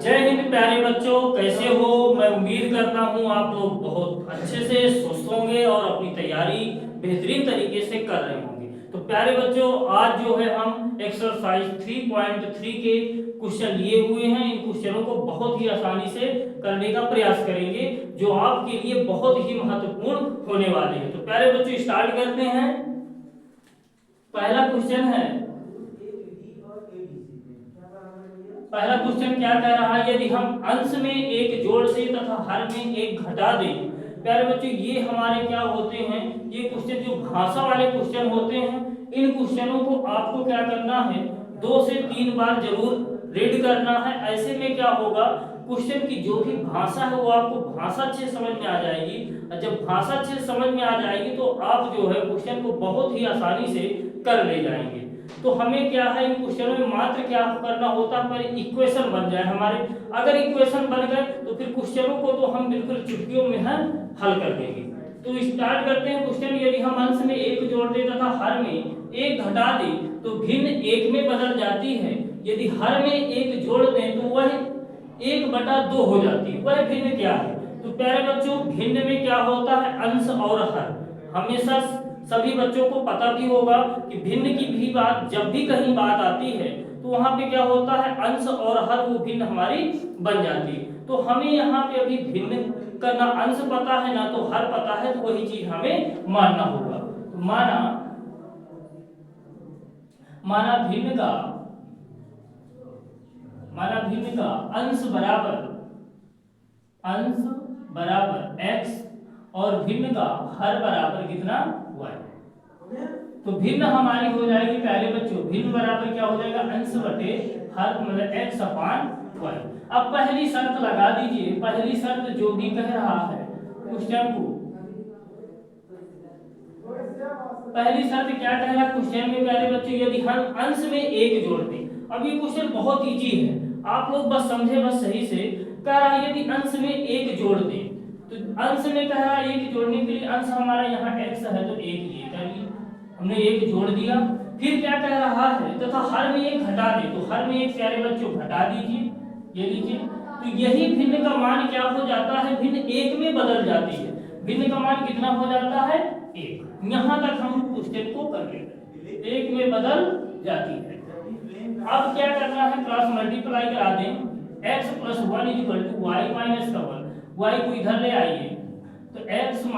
जय हिंद प्यारे बच्चों, कैसे हो। मैं उम्मीद करता हूँ आप लोग बहुत अच्छे से स्वस्थ होंगे और अपनी तैयारी बेहतरीन तरीके से कर रहे होंगे। तो प्यारे बच्चों, आज जो है हम एक्सरसाइज 3.3 के क्वेश्चन लिए हुए हैं। इन क्वेश्चनों को बहुत ही आसानी से करने का प्रयास करेंगे, जो आपके लिए बहुत ही महत्वपूर्ण होने वाले हैं। तो प्यारे बच्चों, स्टार्ट करते हैं। पहला क्वेश्चन है, पहला क्वेश्चन क्या कह रहा है, यदि हम अंश में एक जोड़ से तथा हर में एक घटा दें। प्यारे बच्चों, ये हमारे क्या होते हैं, ये क्वेश्चन जो भाषा वाले क्वेश्चन होते हैं, इन क्वेश्चनों को आपको क्या करना है, 2 से 3 बार जरूर रीड करना है। ऐसे में क्या होगा, क्वेश्चन की जो भी भाषा है वो आपको भाषा अच्छे समझ में आ जाएगी। और जब भाषा अच्छे समझ में आ जाएगी तो आप जो है क्वेश्चन को बहुत ही आसानी से कर ले जाएंगे। तो हमें क्या है, इन क्वेश्चनों में मात्र क्या करना होता है, पर इक्वेशन बन जाए हमारे। अगर इक्वेशन बन गए तो फिर क्वेश्चनों को तो हम बिल्कुल चुटकियों में हल कर देंगे। तो स्टार्ट करते हैं क्वेश्चन। यदि हम अंश में एक जोड़ दें तथा हर में एक घटा दें तो भिन्न एक में बदल जाती है। यदि हर में एक जोड़ दें तो वह 1/2 हो जाती है। वह भिन्न क्या है? तो प्यारे बच्चों, भिन्न में क्या होता है, अंश और हर। हमेशा सभी बच्चों को पता भी होगा कि भिन्न की भी बात जब भी कहीं बात आती है तो वहां पे क्या होता है, अंश और हर वो भिन्न हमारी बन जाती है। तो हमें यहाँ पे अभी भिन्न का ना अंश पता है ना तो हर पता है, तो वही चीज हमें मानना होगा। तो माना भिन्न का अंश बराबर x और भिन्न का हर बराबर कितना, y। तो भिन्न हमारी हो जाएगी प्यारे बच्चों, भिन्न बराबर क्या हो जाएगा, अंश बटे हर, मतलब x अपान y। अब पहली शर्त लगा दीजिए। पहली शर्त जो भी कह रहा है क्वेश्चन को, पहली शर्त क्या कह रहा है क्वेश्चन में प्यारे बच्चों, यदि हम अंश में एक जोड़ दें। अब ये क्वेश्चन बहुत इजी है, आप लोग बस समझे बस सही से। कह रहा है यदि अंश में एक जोड़ दें, तो अंश में कह रहा है एक जोड़ने के लिए अंश हमारा यहाँ x है तो एक ये कर लिया, हमने एक जोड़ दिया। फिर क्या कह रहा है, तथा हर में एक घटा दे, तो हर में एक प्यारे बच्चों घटा दीजिए, ये लीजिए। तो यही भिन्न का मान क्या हो जाता है, भिन्न एक में बदल जाती है। भिन्न का मान कितना हो जाता है, एक। यहाँ तक हम क्वेश्चन को कर लेते हैं, एक में बदल जाती है। अब क्या करना है, क्रॉस मल्टीप्लाई करा दें। x + 1 = y - 1। y को इधर ले आइए, तो x - y =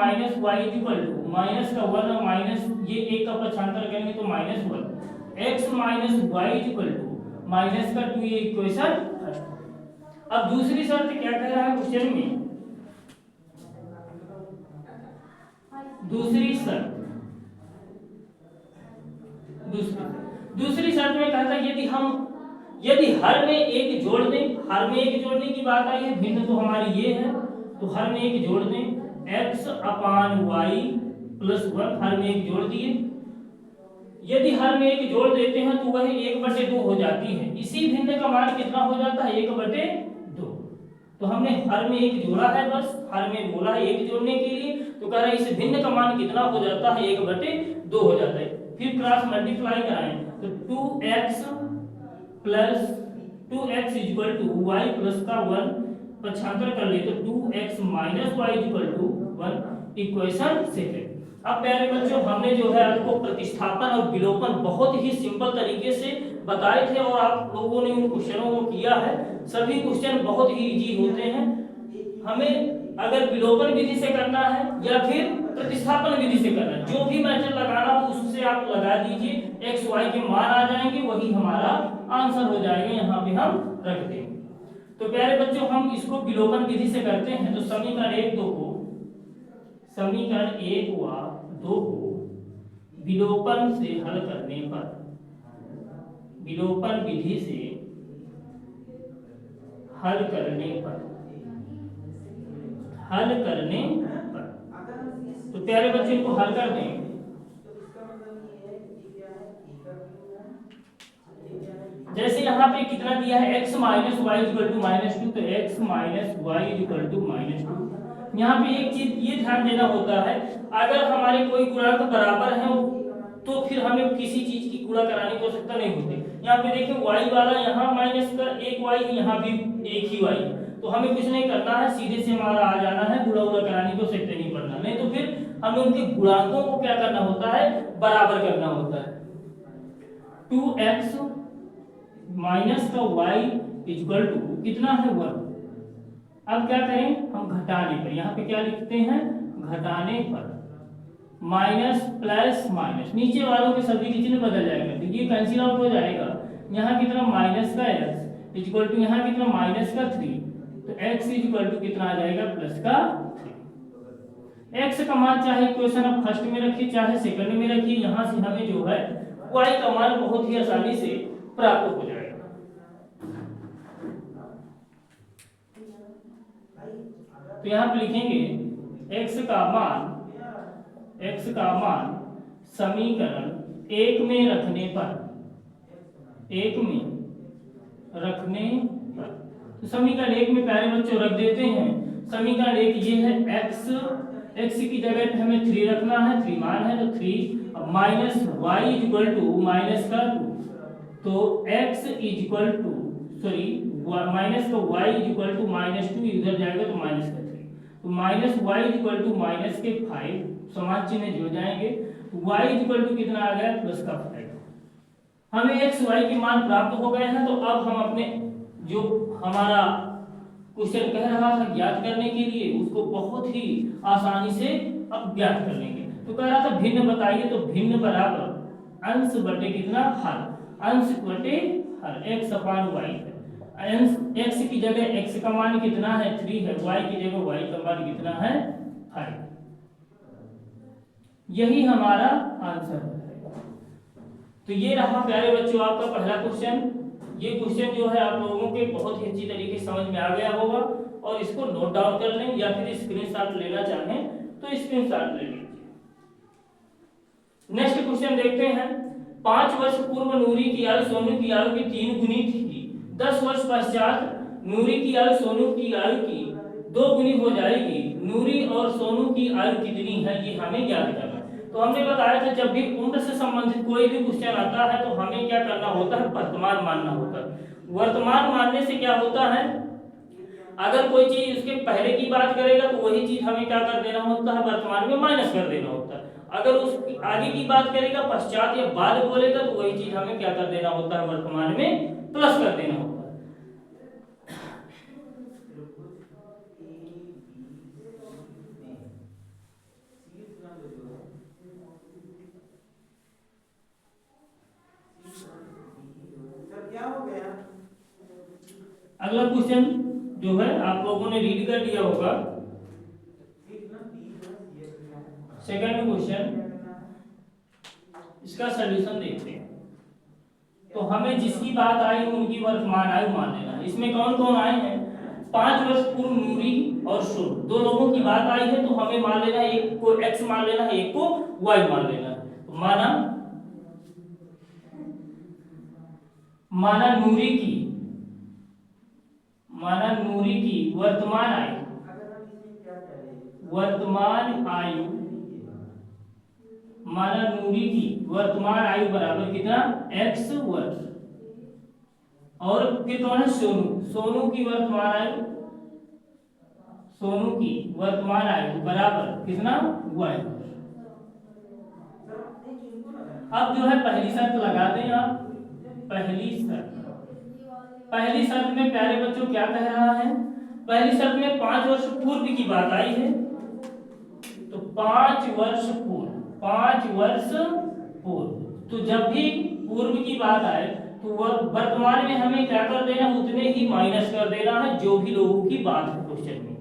माइनस का 1 और माइनस ये एक का पक्षांतर करेंगे तो -1। x - y = माइनस का 2, ये इक्वेशन। अब दूसरी शर्त क्या कह रहा है क्वेश्चन में, दूसरी शर्त में कहता है यदि हर में एक जोड़ दें। हर में एक जोड़ने की बात आई है, भिन्न तो हमारी ये है, तो हर में एक जोड़ दें, x अपान y + 1, हर में एक जोड़ दिए। यदि हर में एक जोड़ देते हैं तो वह 1/2 हो जाती है। इसी भिन्न का मान कितना हो जाता है, 1/2। तो हमने हर में एक जोड़ा है, बस हर में बोला है एक जोड़ने के लिए, तो कह रहा है इस भिन्न का मान कितना हो जाता है, 1/2 हो जाता है। फिर क्रॉस मल्टीप्लाई कराएं तो 2x = y + का 1 पक्षांतर कर ले तो 2x - y = 1, इक्वेशन सेकंड। अब प्यारे बच्चों, हमने जो है आपको प्रतिस्थापन और विलोपन बहुत ही सिंपल तरीके से बताए थे और आप लोगों ने उन क्वेश्चनों को किया है। सभी क्वेश्चन बहुत ही इजी होते हैं। हमें अगर विलोपन विधि से करना है या फिर प्रतिस्थापन विधि से करना है, जो भी मेथड लगाना हो उससे आप लगा दीजिए, x y के मान आ जाएंगे, वही हमारा आंसर हो जाएगा, यहाँ पे हम रख देंगे। तो प्यारे बच्चों, हम इसको विलोपन विधि से करते हैं। तो समीकरण 1 व 2 को विलोपन से हल करने पर, विलोपन विधि से हल करने पर तो प्यारे बच्चों इनको हल कर दें। जैसे यहाँ पे कितना दिया है, x - y = -2, तो x - y = -2। यहाँ पे एक चीज ये ध्यान देना होता है, अगर हमारे कोई गुणांक बराबर है तो फिर हमें किसी चीज की गुणा कराने की आवश्यकता नहीं होती। यहाँ पे देखिए y वाला यहाँ माइनस का एक y, यहाँ भी एक ही y, तो हमें कुछ नहीं करना है, सीधे से हमारा आ जाना है, गुणा उड़ा कराने को सेक्टर नहीं पड़ना, नहीं तो फिर हमें उनके गुणांकों को क्या करना होता है, बराबर करना होता है। 2x माइनस का y इक्वल टू कितना है 1। अब क्या करें हम, घटाने पर, यहाँ पे क्या लिखते हैं, घटाने पर माइनस प्लस माइनस, नीचे वालों के सभी के चिन्ह बदल जाएगा, तो ये कैंसिल आउट हो जाएगा। यहाँ की तरफ माइनस का x इक्वल टू यहाँ की तरफ माइनस का 3, तो x इक्वल टू कितना आ जाएगा, प्लस का 3। x का मान चाहे इक्वेशन आप फर्स्ट में रखिए चाहे सेकंड में रखिए, यहाँ से हमें जो है y का मान बहुत ही आसानी से प्राप्त हो जाएगा। तो यहाँ पे लिखेंगे x का मान समीकरण एक में रखने पर, तो समीकरण एक में प्यारे बच्चों रख देते हैं। समीकरण एक ये है, x की जगह पे हमें 3 रखना है, 3 मान है तो 3, अब minus y equal to minus का 2, तो x equal to sorry minus का y इक्वल टू माइनस 2, इधर जाएगा तो माइनस का 3, तो minus y equal to minus के 5, समान चिन्ह जुड़ जाएंगे, y इक्वल टू कितना आ गया, प्लस का 5। हमें x y के मान प्राप्त हो गए हैं, तो अब हम अपने जो हमारा क्वेश्चन कह रहा था ज्ञात करने के लिए, उसको बहुत ही आसानी से अब ज्ञात कर लेंगे। तो कह रहा था भिन्न बताइए, तो भिन्न बराबर अंश बटे कितना, हर, अंश बटे हर, x अपान y है। अंश x की जगह x का मान कितना है 3 है, y की जगह y का मान कितना है 5, यही हमारा आंसर है। तो ये रहा प्यारे बच्चों आपका पहला क्वेश्चन। ये क्वेश्चन जो है आप लोगों के बहुत ही अच्छी तरीके से समझ में आ गया होगा, और इसको नोट डाउन कर लें या फिर स्क्रीनशॉट लेना चाहें तो स्क्रीनशॉट ले लीजिए। नेक्स्ट क्वेश्चन देखते हैं। 5 वर्ष पूर्व नूरी की आयु सोनू की आयु की 3 गुनी थी। 10 वर्ष पश्चात नूरी की आयु सोनू की आयु की 2 गुनी हो जाएगी। नूरी और सोनू की आयु कितनी है, ये हमें ज्ञात करना है। तो हमने बताया था जब भी उम्र से संबंधित कोई भी क्वेश्चन आता है तो हमें क्या करना होता है, वर्तमान मानना होता है। वर्तमान मानने से क्या होता है, अगर कोई चीज उसके पहले की बात करेगा तो वही चीज हमें क्या कर देना होता है, वर्तमान में माइनस कर देना होता है। अगर उसकी आगे की बात करेगा, पश्चात या बाद बोलेगा, तो वही चीज हमें क्या कर देना होता है, वर्तमान में प्लस कर देना होता है। अगला क्वेश्चन जो है आप लोगों ने रीड कर लिया होगा। सेकंड क्वेश्चन, इसका सॉल्यूशन देखते हैं। तो हमें जिसकी बात आई उनकी वर्तमान आयु मान लेना है। इसमें कौन कौन आए हैं, 5 वर्ष पूर्व नूरी और सोनू, 2 लोगों की बात आई है, तो हमें मान लेना है, एक को x मान लेना है, एक को y मान लेना है। तो माना नूरी की वर्तमान आयु माना नूरी की वर्तमान आयु बराबर कितना, x वर्ष, और फिर कौन है, सोनू की वर्तमान आयु बराबर कितना, y। अब जो है पहली शर्त लगा दें आप। पहली शर्त में प्यारे बच्चों क्या कह रहा है, पहली शर्त में 5 वर्ष पूर्व की बात आई है, तो 5 वर्ष पूर्व, तो जब भी पूर्व की बात आए तो वर्तमान में हमें क्या कर देना, उतने ही माइनस कर देना है जो भी लोगों की बात है क्वेश्चन में।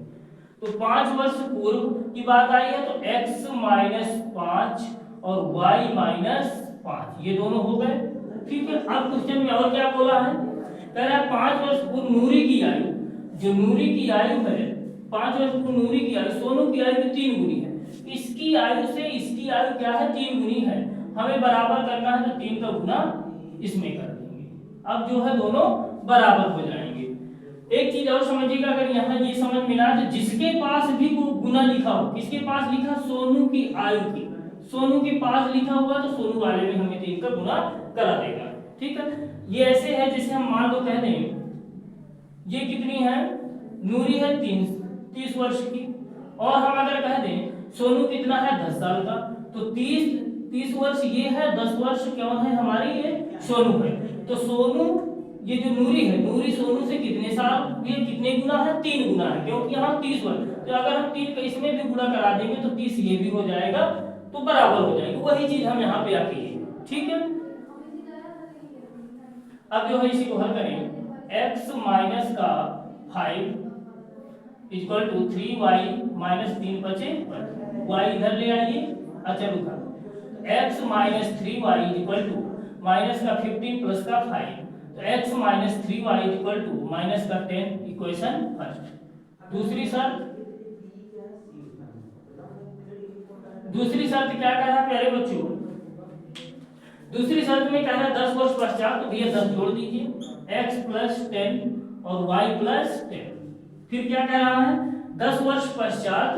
तो 5 वर्ष पूर्व की बात आई है, तो x माइनस 5 और y माइनस 5, ये दोनों हो गए। ठीक है, अब क्वेश्चन में और क्या बोला है, कह रहा है 5 वर्ष पूर्व नूरी की आयु, जो नूरी की आयु है 5 वर्ष पूर्व नूरी की आयु सोनू की आयु 3 गुनी है। इसकी आयु से इसकी आयु क्या है, 3 गुनी है, हमें बराबर करना है, तो 3 का गुना इसमें कर देंगे। अब जो है दोनों बराबर हो जाएंगे। एक चीज और समझिएगा, अगर यहाँ ये समझ में ना आए तो जिसके पास भी वो गुना लिखा हो, किसके पास लिखा, सोनू की आयु की, सोनू के पास लिखा हुआ तो सोनू वाले में हमें 3 का गुना करा देगा। ठीक है, ये ऐसे है जैसे हम मान लो कह दें ये कितनी है, नूरी है 30 वर्ष की, और हम अगर कह दें सोनू कितना है 10 साल का, तो 30 वर्ष ये है, 10 वर्ष कौन है हमारी, ये सोनू है। तो सोनू ये जो नूरी है, नूरी सोनू से कितने साल, ये कितने गुना है, 3 गुना है, क्योंकि यहाँ 30 वर्ष, तो अगर हम 3 का इसमें भी गुना करा देंगे तो 30 ये भी हो जाएगा, तो बराबर हो जाएगी। वही चीज हम यहाँ पे आके, ठीक है। अब जो है इसी को हल करें, x माइनस का 5 इक्वल टू 3y माइनस 3 बचे y इधर ले आइए, अच्छा रुका, x minus 3y equal to minus का 15 प्लस का 5, तो x minus 3y equal to minus का 10, इक्वेशन फर्स्ट। दूसरी शर्त क्या कह रहा है प्यारे बच्चों, दूसरी शर्त में कह रहा है 10 वर्ष पश्चात, तो भैया 10 जोड़ दीजिए, x प्लस 10 और y प्लस 10। फिर क्या कह रहा है 10 वर्ष पश्चात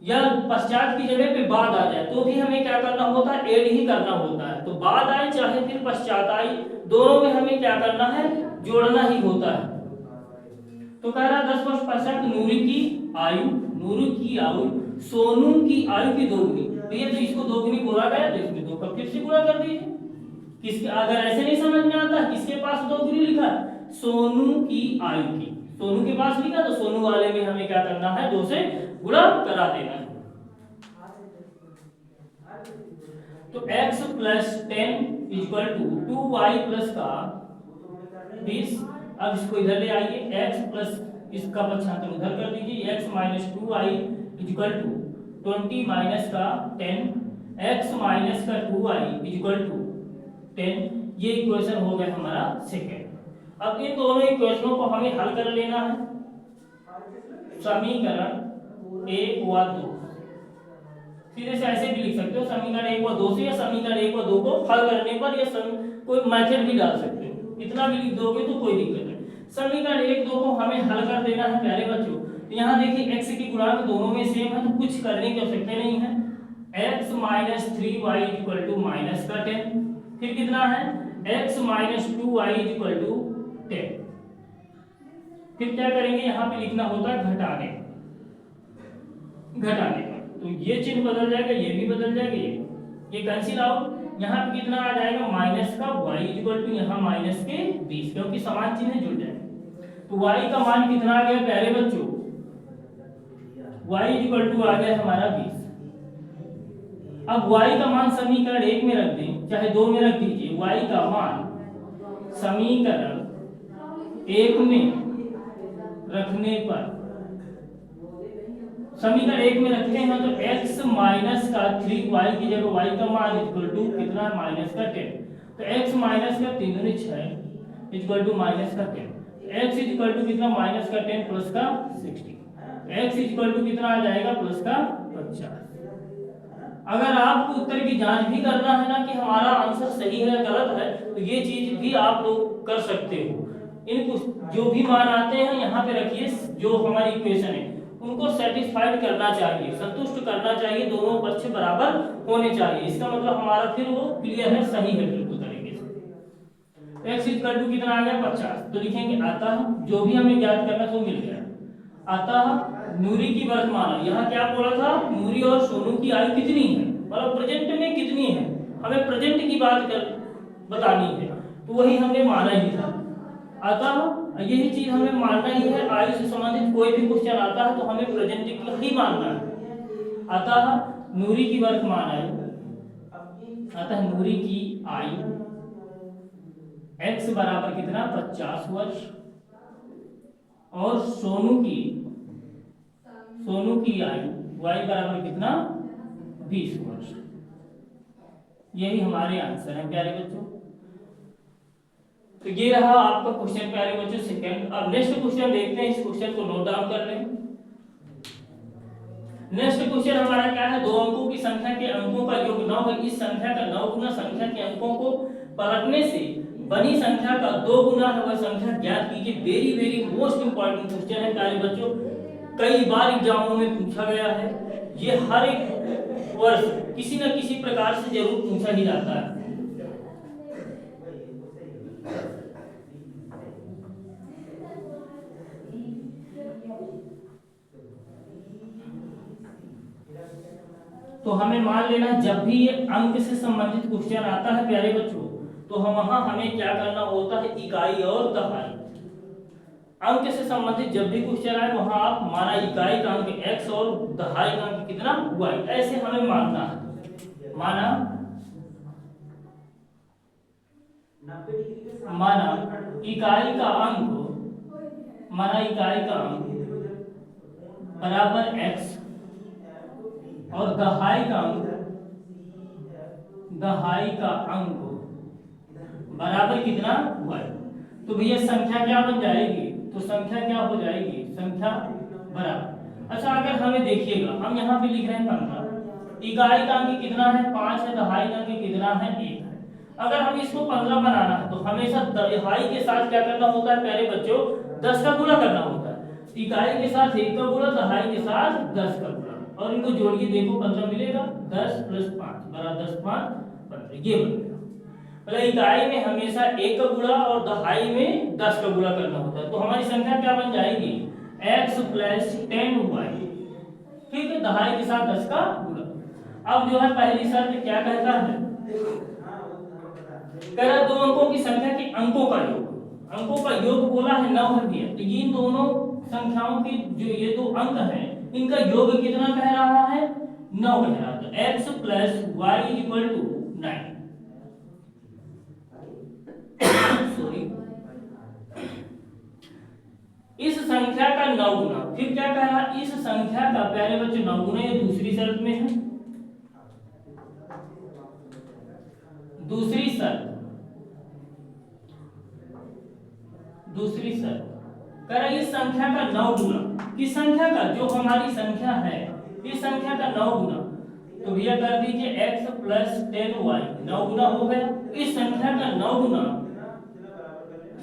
या पश्चात की जगह पे बाद आ जाए तो भी हमें क्या करना होता है, ऐड ही करना होता है। तो बाद आए चाहे फिर पश्चात आई, दोनों में हमें क्या करना है, जोड़ना ही होता है। तो कह रहा 10 वर्ष पश्चात नूरी की आयु सोनू की आयु की दोगुनी, भैया तो इसको दोगुनी बोला गया तो इसमें 2 का फिर से गुणा कर दीजिए। किसके, अगर ऐसे नहीं समझ में आता किसके पास दोगुनी लिखा, सोनू की आयु की, सोनू के पास लिखा तो सोनू वाले में हमें क्या करना है, 2 से गुणा करा देना है। तो x plus 10 equal to 2y plus का 20। अब इसको इधर ले आइए, x प्लस इसका पक्षांतर उधर कर दीजिए, x minus 2y equal to 20 minus का 10, x माइनस का 2y इक्वल टू 10। ये इक्वेशन हो गया हमारा सेकेंड। अब इन दोनों इक्वेशनों को हमें हल कर लेना है। समीकरण 1 व 2 सीधे से ऐसे भी लिख सकते हो, समीकरण 1 व 2 से, या समीकरण 1 व 2 को हल करने पर या कोई मेथड भी डाल सकते हो, इतना भी लिख दोगे तो कोई दिक्कत नहीं। समीकरण 1 2 को हमें हल कर देना है प्यारे बच्चों। तो यहाँ देखिए x की गुणांक दोनों में सेम है तो कुछ करने की आवश्यकता नहीं है। x minus 3y equal to minus का 10, फिर कितना है x minus 2y equal to 10। फिर क्या करेंगे, यहाँ पे लिखना होता है घटाने का, तो ये चिन्ह बदल जाएगा, ये भी बदल जाएगा, ये कैंसिल आउट। यहाँ पे कितना आ जाएगा माइनस का y इक्वल टू यहाँ माइनस के 20, क्योंकि समान चिन्ह जुड़ जाएंगे। तो y का मान कितना आ गया प्यारे बच्चों, y इक्वल टू आ गया हमारा 20। अब y का मान समीकरण 1 में रख दें चाहे 2 में रख दीजिए, y का मान समीकरण 1 में रखने पर, समीकरण 1 में रखते हैं तो x माइनस का 3y की जगह y का मान इक्वल टू कितना माइनस का 10, तो x माइनस का 3 दूनी 6 इक्वल टू माइनस का 10, x इक्वल टू कितना माइनस का 10 प्लस का 60, x इक्वल टू कितना आ जाएगा प्लस का 50। अगर आपको उत्तर की जांच भी करना है ना कि हमारा आंसर सही है या गलत है, तो ये चीज भी आप लोग कर सकते हो। इनको जो भी मान आते हैं यहाँ पे रखिए, जो हमारी इक्वेशन है उनको सेटिस्फाइड करना चाहिए, संतुष्ट करना चाहिए, दोनों पक्ष बराबर होने चाहिए। इसका मतलब हमारा फिर वो क्लियर है, सही है बिल्कुल तरीके से। x इक्वल टू कितना आ गया 50, तो लिखेंगे अतः, जो भी हमें ज्ञात करना था वो मिल गया। अतः नूरी की वर्तमान, यहाँ क्या बोला था, नूरी और सोनू की आयु कितनी है, मतलब प्रेजेंट में कितनी है, हमें प्रेजेंट की बात कर बतानी है, तो वही हमने माना ही था। अतः यही चीज हमें मानना ही है, आयु से संबंधित कोई भी क्वेश्चन आता है तो हमें प्रेजेंट की ही मानना है। अतः नूरी की वर्तमान आयु, अतः नूरी की आयु x बराबर कितना 50 वर्ष, और सोनू की आयु y बराबर कितना 20 वर्ष। यही हमारे आंसर है प्यारे बच्चों। तो ये रहा आपका क्वेश्चन प्यारे बच्चों सेकंड। अब नेक्स्ट क्वेश्चन देखते हैं, इस क्वेश्चन को नोट डाउन कर लें। नेक्स्ट क्वेश्चन हमारा क्या है, 2 अंकों की संख्या के अंकों का योग 9 है, इस संख्या का 9 गुना संख्या के अंकों को पलटने से बनी संख्या का 2 गुना है वह संख्या ज्ञात कीजिए। Very very most important question है प्यारे बच्चों, कई बार एग्जामों में पूछा गया है। ये हर एक वर्ष किसी न किसी प्रकार से जरूर पूछा ही जाता है। तो हमें मान लेना जब भी ये अंक से संबंधित क्वेश्चन आता है प्यारे बच्चों, तो हमें क्या करना होता है, इकाई और दहाई। अंक से संबंधित जब भी क्वेश्चन आए वहां आप माना इकाई का अंक x और दहाई का अंक कितना y, ऐसे हमें मानना है। माना इकाई का अंक बराबर x और दहाई का अंक बराबर कितना y। तो भैया संख्या क्या बन जाएगी, तो संख्या क्या हो जाएगी, संख्या बराबर। अच्छा अगर हमें देखिएगा, हम यहाँ पे लिख रहे हैं 15, इकाई का अंक कितना है 5 है, दहाई का अंक कितना है 1 है। अगर हम इसको 15 बनाना है तो हमेशा दहाई के साथ क्या करना होता है प्यारे बच्चों, 10 का गुणा करना होता है। इकाई के साथ 1 का गुणा, दहाई के साथ 10 का गुणा, और इनको जोड़िए, देखो 15 मिलेगा, 10 + 5 बराबर 10 × 5 15, ये बन गया। मतलब इकाई में हमेशा 1 का गुणा और दहाई में 10 का गुणा करना होता है। तो हमारी संख्या क्या बन जाएगी, x + 10y, ठीक है, दहाई के साथ 10 का गुणा। अब जो है पहली शर्त क्या कहता है, कह रहा दो अंकों की संख्या के अंकों का योग बोला है 9 है भैया। तो इन दोनों संख्याओं की जो ये दो अंक हैं इनका योग कितना कह रहा है, 9 कह रहा है। तो x + y = 9। इस संख्या का 9 गुना, फिर क्या कह रहा है, इस संख्या का प्यारे बच्चों 9 गुना, ये दूसरी शर्त में है। दूसरी शर्त कह रहा है इस संख्या का 9 गुना, किस संख्या का, जो हमारी संख्या है इस संख्या का 9 गुना। तो भैया कर दीजिए x + 10y, 9 गुना हो गया। इस संख्या का 9 गुना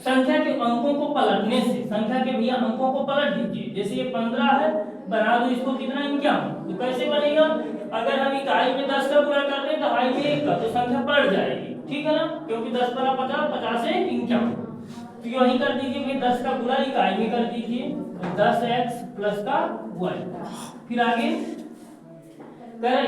संख्या के अंकों को पलटने से, संख्या के भैया अंकों को पलट दीजिए। जैसे ये 15 है, बना दो इसको कितना 51, तो कैसे बनेगा, अगर हम इकाई में 10 का गुणा कर दें दहाई में 1 का, तो संख्या पलट जाएगी, ठीक है ना, क्योंकि 10 × 50 50 से 51। तो यही कर दीजिए कि 10 का गुणा इकाई में कर दीजिए, तो 10x + y। फिर आगे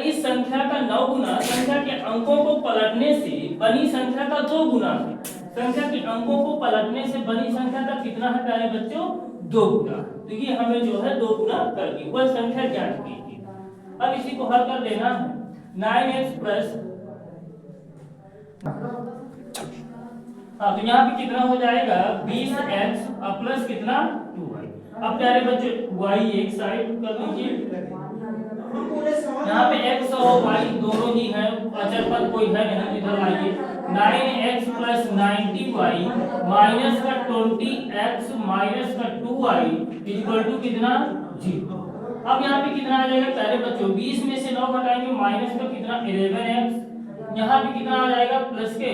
इस संख्या का 9 गुना संख्या के अंकों को पलटने से बनी संख्या का 2 गुना है। संख्या के अंकों को पलटने से बनी संख्या का कितना है प्यारे बच्चों, 2 गुना। तो ये हमें जो है 2 गुना कर दी, वह संख्या ज्ञात कीजिए। अब इसी को हल कर देना है, 9x प्लस, तो यहाँ पे कितना हो जाएगा 20x प्लस कितना 2y। अब प्यारे बच्चों y एक साइड कर लीजिए, यहाँ पे x और y दोनों ही हैं, अचर पद कोई है नहीं, इधर आइए। 9x + 90y माइनस का 20x माइनस का 2y = कितना 0। अब यहाँ पे कितना आ जाएगा प्यारे बच्चों, 20 में से 9 घटाएंगे, माइनस का कितना 11x, यहाँ पे कितना आ जाएगा प्लस के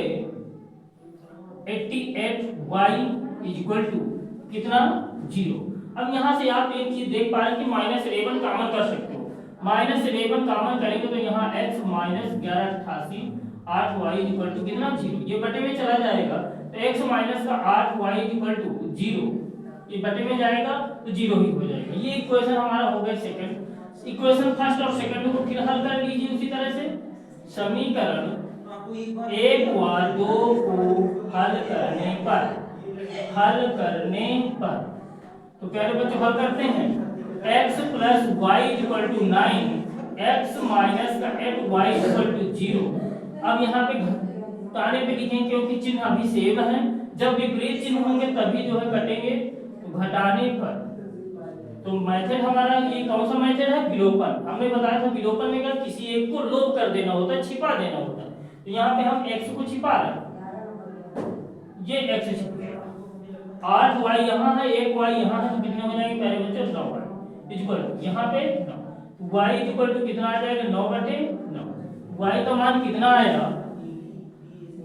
88y = कितना 0। अब यहाँ से आप एक चीज देख पा रहे हैं कि -11 कॉमन कर सकते हो, -11 कॉमन करेंगे तो यहाँ x - 1188 8y = कितना 0, ये बटे में चला जाएगा, तो x - 8y = 0, ये बटे में जाएगा तो 0 ही हो जाएगा। ये इक्वेशन हमारा हो गया सेकंड। इक्वेशन फर्स्ट और सेकंड को फिर हल कर लीजिए उसी तरह से। समीकरण 1 व 2 को हल करने पर तो प्यारे बच्चों हल करते हैं, x + y = 9, x - 8y = 0। अब यहाँ पे घटाने पे लिखेंगे क्योंकि चिन्ह अभी सेम है, जब विपरीत चिन्ह होंगे तभी जो है कटेंगे। तो घटाने पर, तो मेथड हमारा ये कौन सा मेथड है, विलोपन। हमने बताया था विलोपन में अगर किसी एक को लोप कर देना होता है, छिपा देना होता है, तो यहाँ पे हम x को छिपा रहे हैं, ये x छिप गया, 8y यहाँ है, 1y यहाँ है, तो कितने हो जाएंगे प्यारे बच्चों 9y इक्वल यहाँ पे 9, y इक्वल टू कितना आ जाएगा 9/9। y का मान कितना आएगा,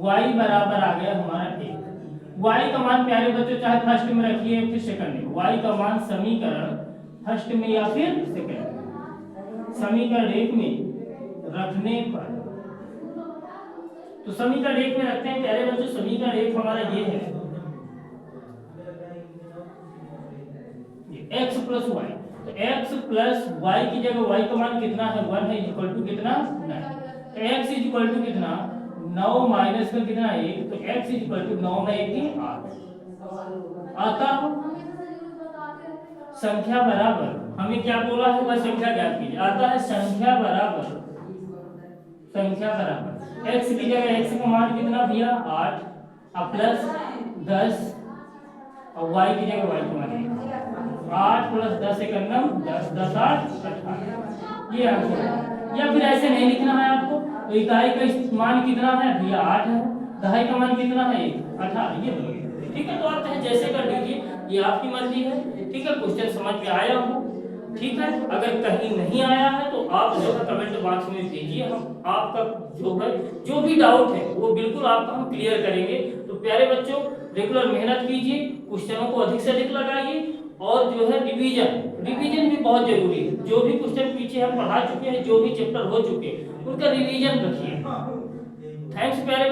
y बराबर आ गया हमारा 1। y का मान प्यारे बच्चों चाहे फर्स्ट में रखिए फिर सेकंड में, y का मान समीकरण फर्स्ट में या फिर सेकंड में, समीकरण 1 में रखने पर, तो समीकरण 1 में रखते हैं प्यारे बच्चों। समीकरण 1 हमारा ये है x प्लस वाई। तो x प्लस वाई की जगह y का मान कितना है 1 है, इक्वल टू कितना 9। तो x इक्वल टू कितना 9 माइनस का कितना 1, तो x इक्वल टू 9 में 1 8 आता। संख्या बराबर हमें क्या बोला है, वह संख्या ज्ञात कीजिए। आता है संख्या बराबर x की जगह x का मान कितना भैया 8 और प्लस 10 और y की जगह y का मान 8 प्लस 10 एक 9 10 10 8 18। ये आंसर है। या फिर ऐसे नहीं लिखना है आपको, तो इकाई का मान कितना है भैया 8 है, दहाई का मान कितना है 18, ये बोलिए। ठीक है, तो आप चाहे जैसे कर लीजिए, ये आपकी मर्जी है। ठीक है, क्वेश्चन समझ में आया हो, ठीक है। अगर कहीं नहीं आया है तो आप जो है कमेंट बॉक्स में दीजिए, हम आपका जो है जो भी डाउट है वो बिल्कुल आपका हम क्लियर करेंगे। तो प्यारे बच्चों, रेगुलर मेहनत कीजिए, क्वेश्चनों को अधिक से अधिक लगाइए, और जो है रिवीजन भी बहुत जरूरी है। जो भी क्वेश्चन पीछे हम पढ़ा चुके हैं, जो भी चैप्टर हो चुके हैं, उनका रिवीजन रखिए। थैंक्स प्यारे